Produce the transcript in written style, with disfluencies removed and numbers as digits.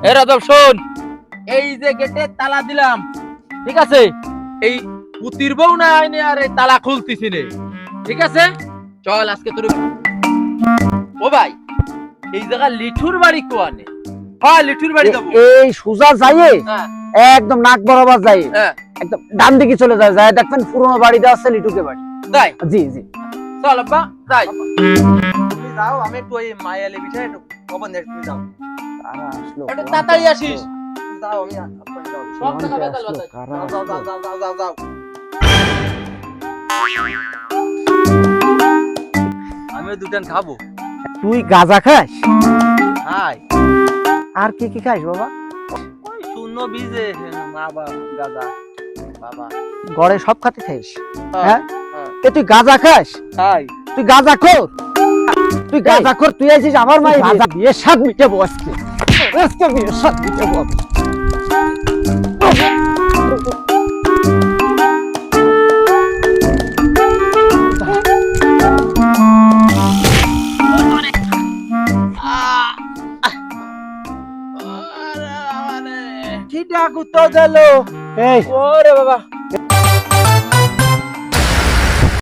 এ রাজব শোন, এই যে গেটে তালা দিলাম, ঠিক আছে? এই পুতির বউ না আইনে আর এই তালা খুলতিছি নে, ঠিক আছে? চল আজকে তোর ও ভাই, এই জায়গা লিঠুর বাড়ি কোয়ানে? হ্যাঁ, লিঠুর বাড়ি যাবো। এই সোজা যাইয়ে হ্যাঁ একদম নাক বরাবর যাই, হ্যাঁ, একদম ডান দিকে চলে যায়, যায় দেখবেন পুরনো বাড়িটা আছে লিটুকে বাড়ি। তাই জি জি। চল আব্বা যাই। তুমি যাও, আমি একটু ওই মায়ালে বিষয়ে একটু খবর নেই, তুমি যাও। কারা আসলো? একটু তাড়াতাড়ি আসিস। যাও, আমি আপনাকে যাও। সব টাকা বেতাল আসলো, বাতাল। কারা যাও, যাও, আসলো? যাও, যাও, যাও, যাও। আমি দুটান খাবো। তুই গাঁজা খাস? হাই, আর কি কি খাস বাবা? ওই শূন্য বীজে বাবা গাজা বাবা। ঘরে সব খাতে খাইস? হ্যাঁ, হ্যাঁ? এ তুই গাঁজা খাস? হাই। তুই গাঁজা খোর? তুই গাঁজা খোর? তুই আইছিস আমার মায়ের গাঁজা বিয়ের স্বাদ মিটাবো আজকে, আজকে বিয়ের স্বাদ মিটাবো। কিটা কুতো দিল? এই ওরে বাবা,